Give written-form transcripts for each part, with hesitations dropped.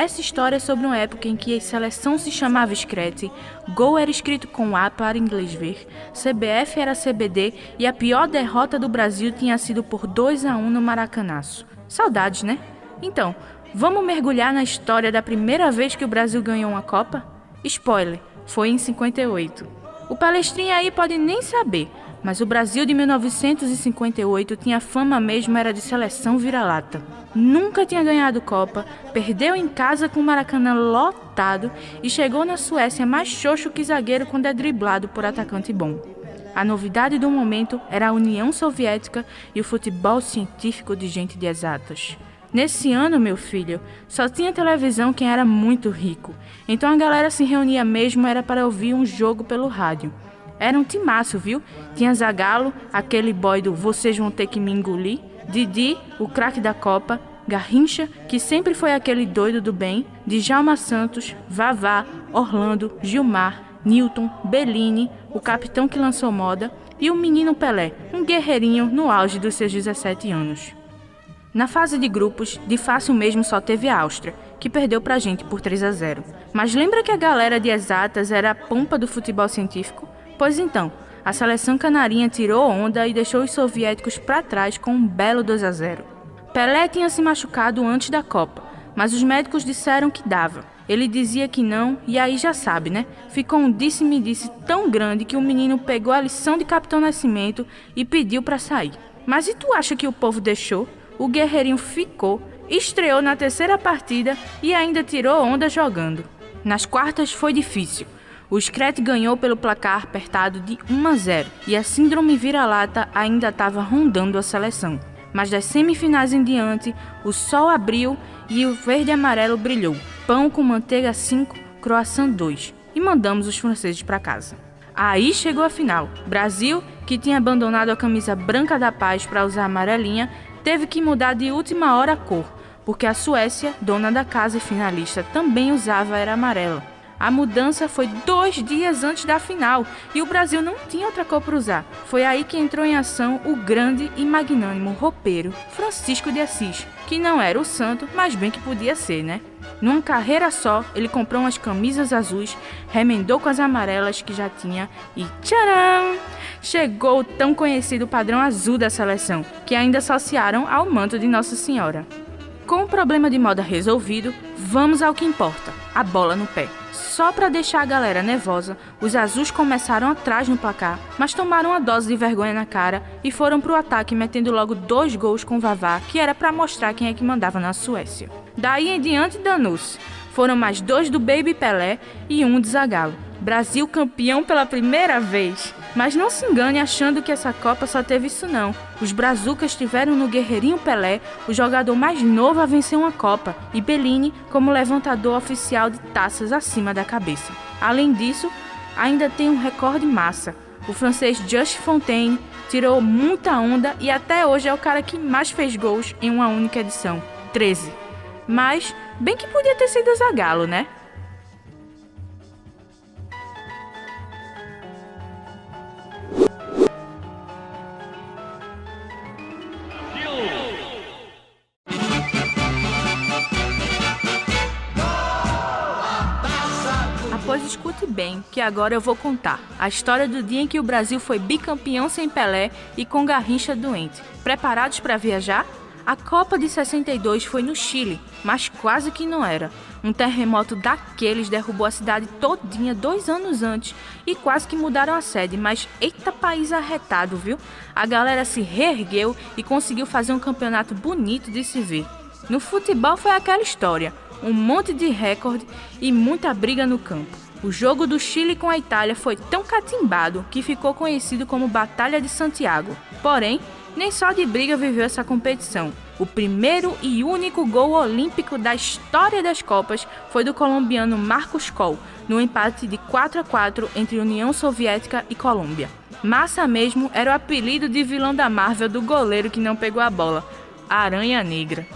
Essa história é sobre uma época em que a seleção se chamava Screte, gol era escrito com A para inglês ver, CBF era CBD e a pior derrota do Brasil tinha sido por 2-1 no Maracanaço. Saudades, né? Então, vamos mergulhar na história da primeira vez que o Brasil ganhou uma Copa? Spoiler, foi em 58. O palestrinha aí pode nem saber, mas o Brasil de 1958 tinha fama mesmo era de seleção vira-lata. Nunca tinha ganhado Copa, perdeu em casa com o Maracanã lotado e chegou na Suécia mais xoxo que zagueiro quando é driblado por atacante bom. A novidade do momento era a União Soviética e o futebol científico de gente de exatas. Nesse ano, meu filho, só tinha televisão quem era muito rico, então a galera se reunia mesmo era para ouvir um jogo pelo rádio. Era um timaço, viu? Tinha Zagallo, aquele boy do Vocês Vão Ter Que Me Engolir, Didi, o craque da Copa, Garrincha, que sempre foi aquele doido do bem, Djalma Santos, Vavá, Orlando, Gilmar, Newton, Bellini, o capitão que lançou moda, e o menino Pelé, um guerreirinho no auge dos seus 17 anos. Na fase de grupos, de fácil mesmo só teve a Áustria, que perdeu pra gente por 3-0. Mas lembra que a galera de exatas era a pompa do futebol científico? Pois então, a seleção canarinha tirou onda e deixou os soviéticos para trás com um belo 2-0. Pelé tinha se machucado antes da Copa, mas os médicos disseram que dava. Ele dizia que não, e aí já sabe, né? Ficou um disse-me-disse tão grande que o menino pegou a lição de Capitão Nascimento e pediu para sair. Mas e tu acha que o povo deixou? O guerreirinho ficou, estreou na terceira partida e ainda tirou onda jogando. Nas quartas foi difícil. O Screte ganhou pelo placar apertado de 1-0 e a síndrome vira-lata ainda estava rondando a seleção. Mas das semifinais em diante, o sol abriu e o verde e amarelo brilhou. Pão com manteiga 5, croissant 2 e mandamos os franceses para casa. Aí chegou a final. Brasil, que tinha abandonado a camisa branca da paz para usar a amarelinha, teve que mudar de última hora a cor, porque a Suécia, dona da casa e finalista, também usava era amarela. A mudança foi 2 dias antes da final e o Brasil não tinha outra cor para usar. Foi aí que entrou em ação o grande e magnânimo roupeiro Francisco de Assis, que não era o santo, mas bem que podia ser, né? Numa carreira só, ele comprou umas camisas azuis, remendou com as amarelas que já tinha e tcharam! Chegou o tão conhecido padrão azul da seleção, que ainda associaram ao manto de Nossa Senhora. Com o problema de moda resolvido, vamos ao que importa, a bola no pé. Só para deixar a galera nervosa, os azuis começaram atrás no placar, mas tomaram uma dose de vergonha na cara e foram pro ataque metendo logo 2 gols com Vavá, que era para mostrar quem é que mandava na Suécia. Daí em diante danou-se. Foram mais 2 do Baby Pelé e 1 de Zagallo. Brasil campeão pela primeira vez. Mas não se engane achando que essa Copa só teve isso não. Os brazucas tiveram no Guerreirinho Pelé o jogador mais novo a vencer uma Copa e Bellini como levantador oficial de taças acima da cabeça. Além disso, ainda tem um recorde massa. O francês Just Fontaine tirou muita onda e até hoje é o cara que mais fez gols em uma única edição, 13. Mas, bem que podia ter sido Zagallo, né? Pois escute bem, que agora eu vou contar a história do dia em que o Brasil foi bicampeão sem Pelé e com Garrincha doente. Preparados para viajar? A Copa de 62 foi no Chile, mas quase que não era. Um terremoto daqueles derrubou a cidade todinha 2 anos antes e quase que mudaram a sede, mas eita país arretado, viu? A galera se reergueu e conseguiu fazer um campeonato bonito de se ver. No futebol foi aquela história, um monte de recorde e muita briga no campo. O jogo do Chile com a Itália foi tão catimbado que ficou conhecido como Batalha de Santiago. Porém, nem só de briga viveu essa competição. O primeiro e único gol olímpico da história das Copas foi do colombiano Marcos Coll, no empate de 4-4 entre União Soviética e Colômbia. Massa mesmo era o apelido de vilão da Marvel do goleiro que não pegou a bola, Aranha Negra.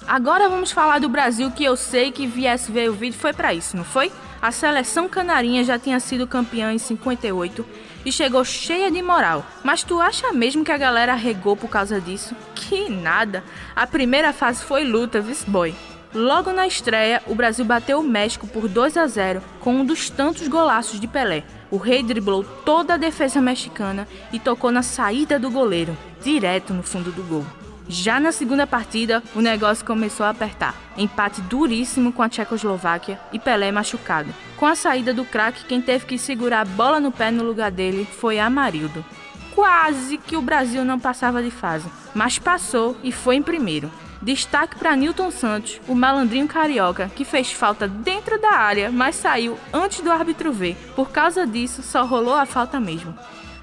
Agora vamos falar do Brasil, que eu sei que viesse ver o vídeo foi pra isso, não foi? A seleção canarinha já tinha sido campeã em 58 e chegou cheia de moral. Mas tu acha mesmo que a galera arregou por causa disso? Que nada! A primeira fase foi luta, vice boy. Logo na estreia, o Brasil bateu o México por 2-0 com um dos tantos golaços de Pelé. O Rei driblou toda a defesa mexicana e tocou na saída do goleiro, direto no fundo do gol. Já na segunda partida, o negócio começou a apertar. Empate duríssimo com a Tchecoslováquia e Pelé machucado. Com a saída do craque, quem teve que segurar a bola no pé no lugar dele foi Amarildo. Quase que o Brasil não passava de fase, mas passou e foi em primeiro. Destaque para Nilton Santos, o malandrinho carioca, que fez falta dentro da área, mas saiu antes do árbitro ver. Por causa disso, só rolou a falta mesmo.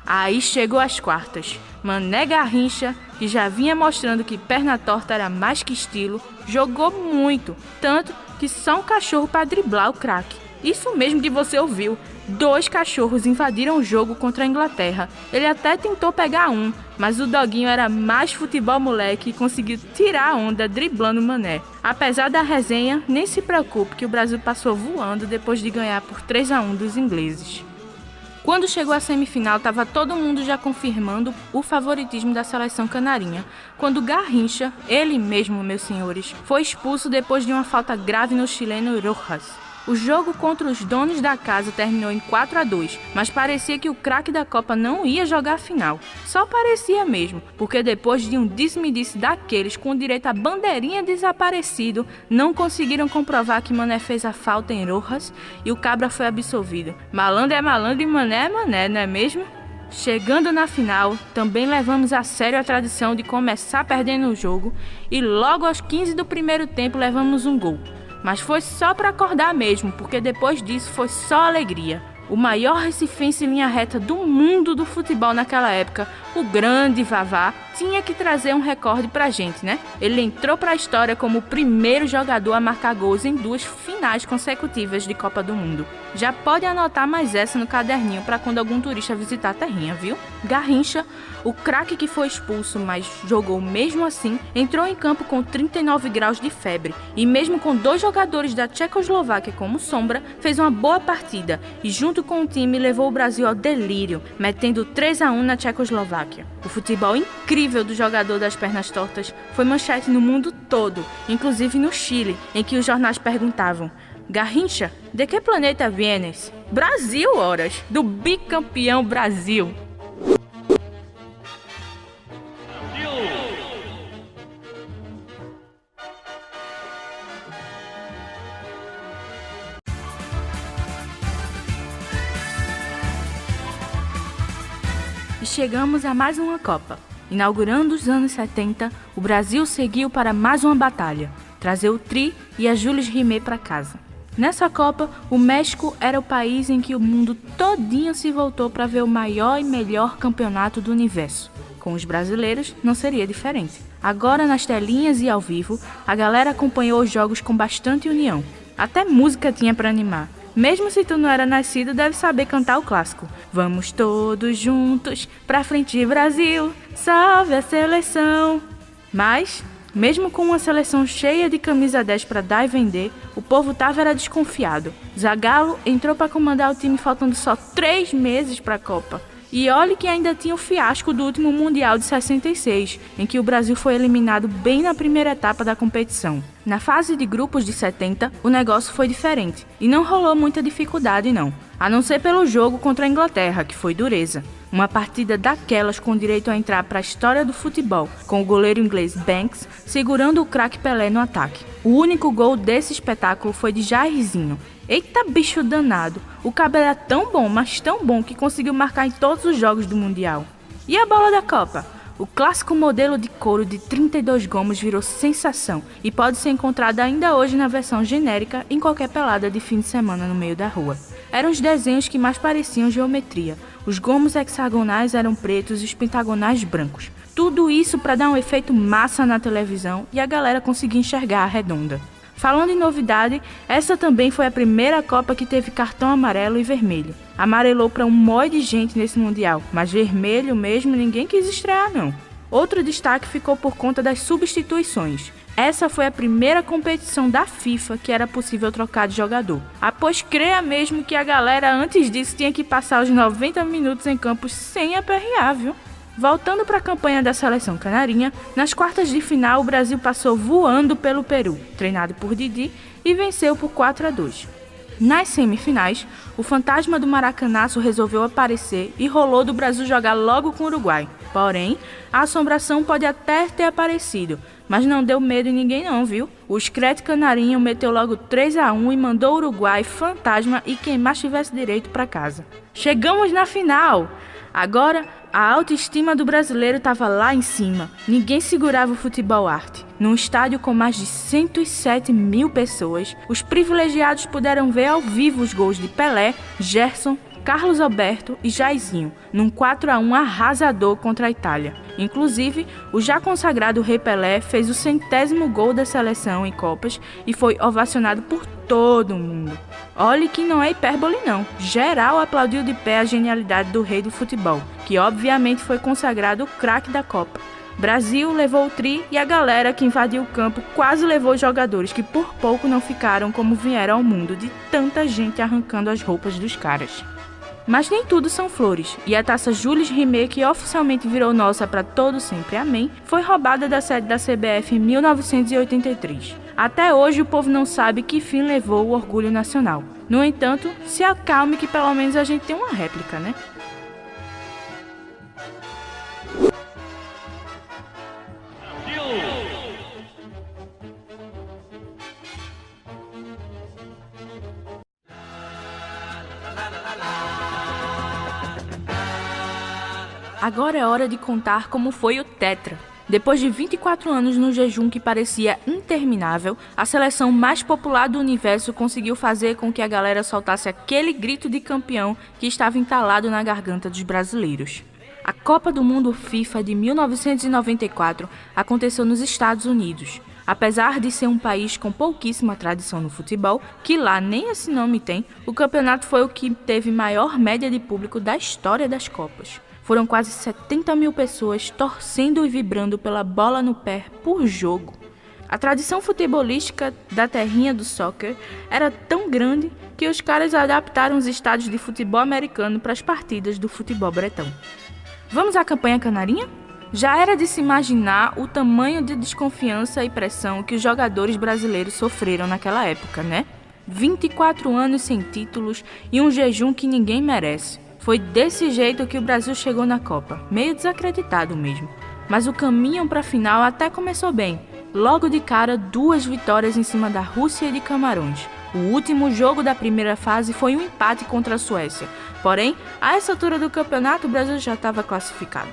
Aí chegou as quartas. Mané Garrincha, que já vinha mostrando que perna torta era mais que estilo, jogou muito, tanto que só um cachorro para driblar o craque. Isso mesmo que você ouviu. 2 cachorros invadiram o jogo contra a Inglaterra. Ele até tentou pegar um, mas o doguinho era mais futebol moleque e conseguiu tirar a onda driblando o Mané. Apesar da resenha, nem se preocupe que o Brasil passou voando depois de ganhar por 3-1 dos ingleses. Quando chegou a semifinal, estava todo mundo já confirmando o favoritismo da seleção canarinha, quando Garrincha, ele mesmo, meus senhores, foi expulso depois de uma falta grave no chileno Rojas. O jogo contra os donos da casa terminou em 4-2, mas parecia que o craque da Copa não ia jogar a final. Só parecia mesmo, porque depois de um disse-me-disse daqueles com direito à bandeirinha desaparecido, não conseguiram comprovar que Mané fez a falta em Rojas e o cabra foi absolvido. Malandro é malandro e Mané é mané, não é mesmo? Chegando na final, também levamos a sério a tradição de começar perdendo o jogo e logo aos 15 do primeiro tempo levamos um gol. Mas foi só para acordar mesmo, porque depois disso foi só alegria. O maior recifense em linha reta do mundo do futebol naquela época, o grande Vavá, tinha que trazer um recorde pra gente, né? Ele entrou pra história como o primeiro jogador a marcar gols em 2 finais consecutivas de Copa do Mundo. Já pode anotar mais essa no caderninho para quando algum turista visitar a terrinha, viu? Garrincha, o craque que foi expulso, mas jogou mesmo assim, entrou em campo com 39 graus de febre e mesmo com 2 jogadores da Tchecoslováquia como sombra, fez uma boa partida e junto com o time levou o Brasil ao delírio, metendo 3-1 na Tchecoslováquia. O futebol incrível do jogador das pernas tortas foi manchete no mundo todo, inclusive no Chile, em que os jornais perguntavam: Garrincha, de que planeta vienes? Brasil, horas, do bicampeão Brasil. E chegamos a mais uma Copa. Inaugurando os anos 70, o Brasil seguiu para mais uma batalha, trazer o Tri e a Jules Rimet para casa. Nessa Copa, o México era o país em que o mundo todinho se voltou para ver o maior e melhor campeonato do universo. Com os brasileiros, não seria diferente. Agora, nas telinhas e ao vivo, a galera acompanhou os jogos com bastante união. Até música tinha para animar. Mesmo se tu não era nascido, deve saber cantar o clássico. Vamos todos juntos, pra frente Brasil, salve a seleção. Mas, mesmo com uma seleção cheia de camisa 10 para dar e vender, o povo era desconfiado. Zagallo entrou para comandar o time faltando só 3 meses para a Copa. E olhe que ainda tinha o fiasco do último Mundial de 66, em que o Brasil foi eliminado bem na primeira etapa da competição. Na fase de grupos de 70, o negócio foi diferente, e não rolou muita dificuldade não, a não ser pelo jogo contra a Inglaterra, que foi dureza. Uma partida daquelas com direito a entrar para a história do futebol, com o goleiro inglês Banks segurando o craque Pelé no ataque. O único gol desse espetáculo foi de Jairzinho. Eita bicho danado, o cabelo era tão bom, mas tão bom que conseguiu marcar em todos os jogos do Mundial. E a bola da Copa? O clássico modelo de couro de 32 gomos virou sensação e pode ser encontrado ainda hoje na versão genérica em qualquer pelada de fim de semana no meio da rua. Eram os desenhos que mais pareciam geometria. Os gomos hexagonais eram pretos e os pentagonais brancos. Tudo isso para dar um efeito massa na televisão e a galera conseguir enxergar a redonda. Falando em novidade, essa também foi a primeira Copa que teve cartão amarelo e vermelho. Amarelou para um monte de gente nesse Mundial, mas vermelho mesmo ninguém quis estrear não. Outro destaque ficou por conta das substituições. Essa foi a primeira competição da FIFA que era possível trocar de jogador. Após creia mesmo que a galera antes disso tinha que passar os 90 minutos em campos sem aperrear, viu? Voltando para a campanha da seleção canarinha, nas quartas de final o Brasil passou voando pelo Peru, treinado por Didi, e venceu por 4-2. Nas semifinais, o fantasma do Maracanaço resolveu aparecer e rolou do Brasil jogar logo com o Uruguai. Porém, a assombração pode até ter aparecido, mas não deu medo em ninguém não, viu? O Screte Canarinho meteu logo 3-1 e mandou o Uruguai, fantasma e quem mais tivesse direito para casa. Chegamos na final! Agora, a autoestima do brasileiro estava lá em cima. Ninguém segurava o futebol arte. Num estádio com mais de 107 mil pessoas, os privilegiados puderam ver ao vivo os gols de Pelé, Gerson, Carlos Alberto e Jairzinho, num 4-1 arrasador contra a Itália. Inclusive, o já consagrado Rei Pelé fez o 100º gol da seleção em Copas e foi ovacionado por todo mundo. Olhe que não é hipérbole não, geral aplaudiu de pé a genialidade do rei do futebol, que obviamente foi consagrado o craque da Copa. Brasil levou o tri e a galera que invadiu o campo quase levou os jogadores que por pouco não ficaram como vieram ao mundo de tanta gente arrancando as roupas dos caras. Mas nem tudo são flores, e a taça Jules Rimet, que oficialmente virou nossa para todo sempre, amém, foi roubada da sede da CBF em 1983. Até hoje o povo não sabe que fim levou o orgulho nacional. No entanto, se acalme que pelo menos a gente tem uma réplica, né? Agora é hora de contar como foi o Tetra. Depois de 24 anos no jejum que parecia interminável, a seleção mais popular do universo conseguiu fazer com que a galera soltasse aquele grito de campeão que estava entalado na garganta dos brasileiros. A Copa do Mundo FIFA de 1994 aconteceu nos Estados Unidos. Apesar de ser um país com pouquíssima tradição no futebol, que lá nem esse nome tem, o campeonato foi o que teve maior média de público da história das Copas. Foram quase 70 mil pessoas torcendo e vibrando pela bola no pé por jogo. A tradição futebolística da terrinha do soccer era tão grande que os caras adaptaram os estádios de futebol americano para as partidas do futebol bretão. Vamos à campanha canarinha? Já era de se imaginar o tamanho de desconfiança e pressão que os jogadores brasileiros sofreram naquela época, né? 24 anos sem títulos e um jejum que ninguém merece. Foi desse jeito que o Brasil chegou na Copa, meio desacreditado mesmo. Mas o caminho para a final até começou bem. Logo de cara, 2 vitórias em cima da Rússia e de Camarões. O último jogo da primeira fase foi um empate contra a Suécia. Porém, a essa altura do campeonato, o Brasil já estava classificado.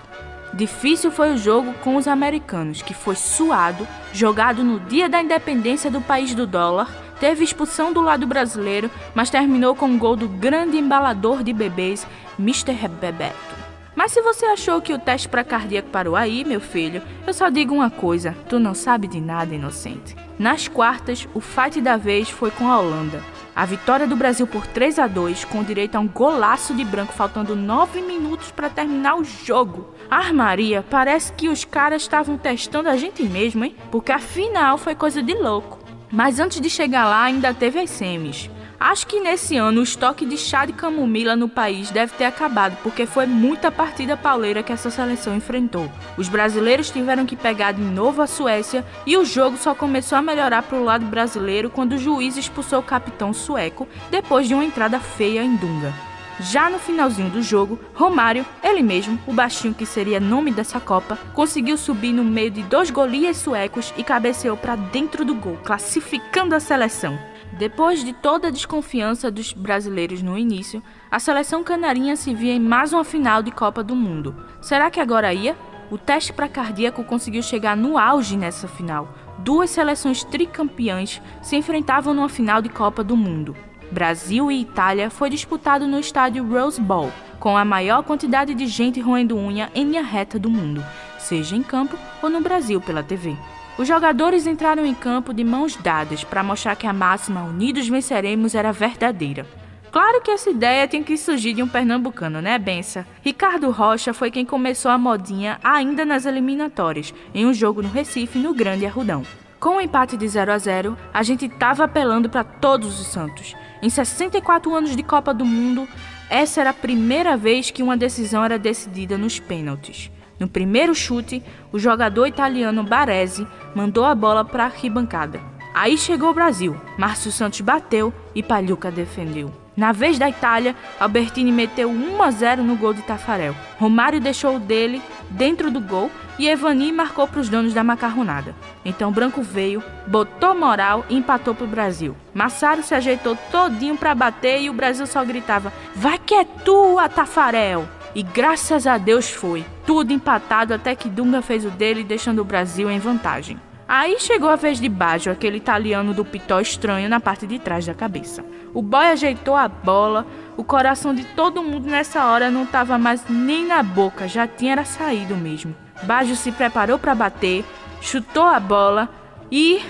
Difícil foi o jogo com os americanos, que foi suado, jogado no dia da independência do país do dólar, teve expulsão do lado brasileiro, mas terminou com um gol do grande embalador de bebês, Mr. Bebeto. Mas se você achou que o teste para cardíaco parou aí, meu filho, eu só digo uma coisa, tu não sabe de nada, inocente. Nas quartas, o fight da vez foi com a Holanda. A vitória do Brasil por 3-2, com direito a um golaço de branco faltando 9 minutos para terminar o jogo. Maria, parece que os caras estavam testando a gente mesmo, hein? Porque a final foi coisa de louco. Mas antes de chegar lá, ainda teve as semis. Acho que nesse ano o estoque de chá de camomila no país deve ter acabado, porque foi muita partida pauleira que essa seleção enfrentou. Os brasileiros tiveram que pegar de novo a Suécia e o jogo só começou a melhorar para o lado brasileiro quando o juiz expulsou o capitão sueco depois de uma entrada feia em Dunga. Já no finalzinho do jogo, Romário, ele mesmo, o baixinho que seria nome dessa Copa, conseguiu subir no meio de 2 golias suecos e cabeceou para dentro do gol, classificando a seleção. Depois de toda a desconfiança dos brasileiros no início, a seleção canarinha se via em mais uma final de Copa do Mundo. Será que agora ia? O teste para cardíaco conseguiu chegar no auge nessa final. 2 seleções tricampeãs se enfrentavam numa final de Copa do Mundo. Brasil e Itália foi disputado no estádio Rose Bowl, com a maior quantidade de gente roendo unha em linha reta do mundo, seja em campo ou no Brasil pela TV. Os jogadores entraram em campo de mãos dadas para mostrar que a máxima "Unidos venceremos" era verdadeira. Claro que essa ideia tem que surgir de um pernambucano, né, bença? Ricardo Rocha foi quem começou a modinha ainda nas eliminatórias, em um jogo no Recife, no Grande Arrudão. Com o empate de 0-0, a gente estava apelando para todos os santos. Em 64 anos de Copa do Mundo, essa era a primeira vez que uma decisão era decidida nos pênaltis. No primeiro chute, o jogador italiano Baresi mandou a bola para a arquibancada. Aí chegou o Brasil, Márcio Santos bateu e Pagliuca defendeu. Na vez da Itália, Albertini meteu 1-0 no gol de Taffarel. Romário deixou o dele dentro do gol e Evani marcou para os donos da macarronada. Então o branco veio, botou moral e empatou para o Brasil. Massaro se ajeitou todinho para bater e o Brasil só gritava: "Vai que é tua, Taffarel!" E graças a Deus foi. Tudo empatado até que Dunga fez o dele, deixando o Brasil em vantagem. Aí chegou a vez de Baggio, aquele italiano do pitó estranho na parte de trás da cabeça. O boy ajeitou a bola, o coração de todo mundo nessa hora não estava mais nem na boca, já tinha saído mesmo. Baggio se preparou para bater, chutou a bola e...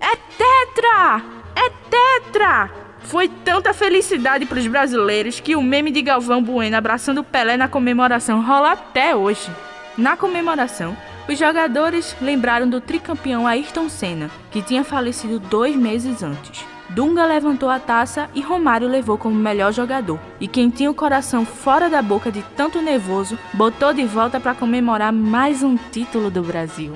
É tetra! É tetra! Foi tanta felicidade para os brasileiros que o meme de Galvão Bueno abraçando Pelé na comemoração rola até hoje. Na comemoração, os jogadores lembraram do tricampeão Ayrton Senna, que tinha falecido 2 meses antes. Dunga levantou a taça e Romário levou como melhor jogador. E quem tinha o coração fora da boca de tanto nervoso, botou de volta para comemorar mais um título do Brasil.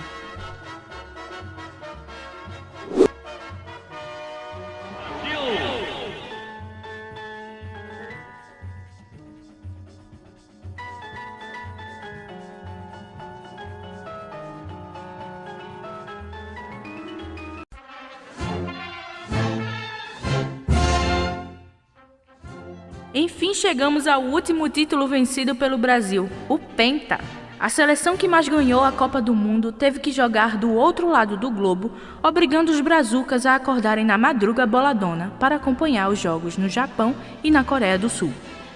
Enfim, chegamos ao último título vencido pelo Brasil, o Penta. A seleção que mais ganhou a Copa do Mundo teve que jogar do outro lado do globo, obrigando os brazucas a acordarem na madruga boladona para acompanhar os jogos no Japão e na Coreia do Sul.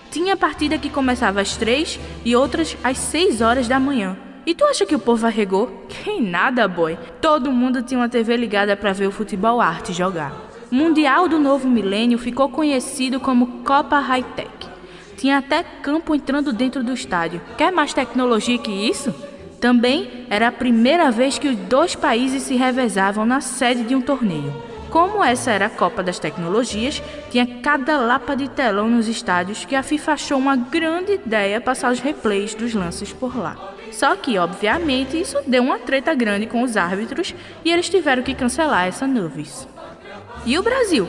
Tinha partida que começava às 3 e outras às 6 horas da manhã. E tu acha que o povo arregou? Que nada, boy! Todo mundo tinha uma TV ligada para ver o futebol arte jogar. O Mundial do Novo Milênio ficou conhecido como Copa High-Tech. Tinha até campo entrando dentro do estádio. Quer mais tecnologia que isso? Também era a primeira vez que os 2 países se revezavam na sede de um torneio. Como essa era a Copa das Tecnologias, tinha cada lapa de telão nos estádios que a FIFA achou uma grande ideia passar os replays dos lances por lá. Só que, obviamente, isso deu uma treta grande com os árbitros e eles tiveram que cancelar essa novice. E o Brasil?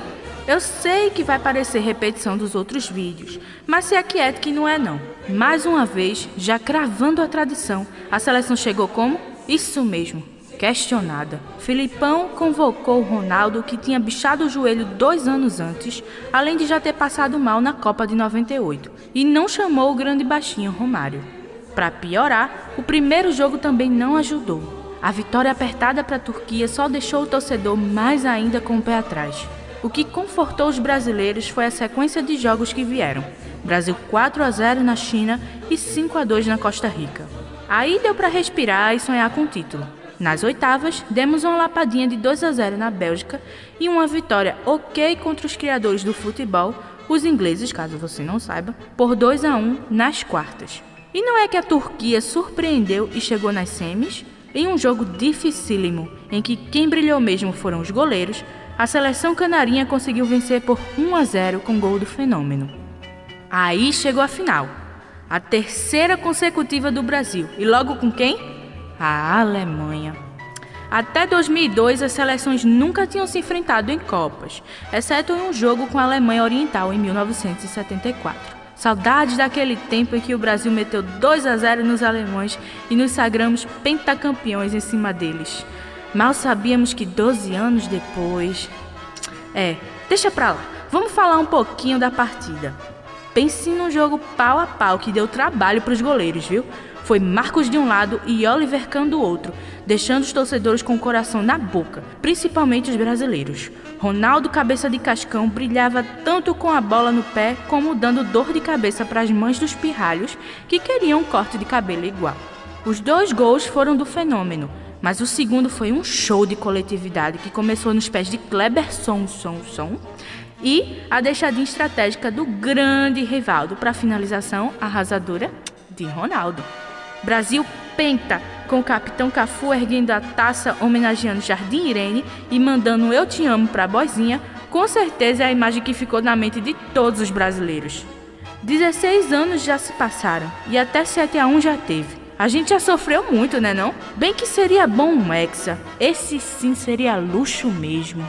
Eu sei que vai parecer repetição dos outros vídeos, mas se aquiete que não é não. Mais uma vez, já cravando a tradição, a seleção chegou como? Isso mesmo, questionada. Filipão convocou o Ronaldo, que tinha bichado o joelho 2 anos antes, além de já ter passado mal na Copa de 98, e não chamou o grande baixinho Romário. Para piorar, o primeiro jogo também não ajudou. A vitória apertada para a Turquia só deixou o torcedor mais ainda com o pé atrás. O que confortou os brasileiros foi a sequência de jogos que vieram. Brasil 4-0 na China e 5-2 na Costa Rica. Aí deu para respirar e sonhar com o título. Nas oitavas, demos uma lapadinha de 2-0 na Bélgica e uma vitória ok contra os criadores do futebol, os ingleses, caso você não saiba, por 2-1 nas quartas. E não é que a Turquia surpreendeu e chegou nas semis? Em um jogo dificílimo, em que quem brilhou mesmo foram os goleiros, a seleção canarinha conseguiu vencer por 1-0 com gol do Fenômeno. Aí chegou a final, a 3ª consecutiva do Brasil. E logo com quem? A Alemanha. Até 2002, as seleções nunca tinham se enfrentado em Copas, exceto em um jogo com a Alemanha Oriental em 1974. Saudades daquele tempo em que o Brasil meteu 2-0 nos alemães e nos sagramos pentacampeões em cima deles. Mal sabíamos que 12 anos depois... deixa pra lá. Vamos falar um pouquinho da partida. Pense num jogo pau a pau que deu trabalho pros goleiros, viu? Foi Marcos de um lado e Oliver Kahn do outro, deixando os torcedores com o coração na boca, principalmente os brasileiros. Ronaldo, cabeça de cascão, brilhava tanto com a bola no pé como dando dor de cabeça para as mães dos pirralhos que queriam um corte de cabelo igual. Os 2 gols foram do Fenômeno, mas o segundo foi um show de coletividade que começou nos pés de Kleber Son e a deixadinha estratégica do grande Rivaldo para a finalização arrasadora de Ronaldo. Brasil penta, com o capitão Cafu erguendo a taça homenageando Jardim Irene e mandando "Eu te amo" pra boizinha, com certeza é a imagem que ficou na mente de todos os brasileiros. 16 anos já se passaram e até 7-1 já teve. A gente já sofreu muito, né não? Bem que seria bom um hexa. Esse sim seria luxo mesmo.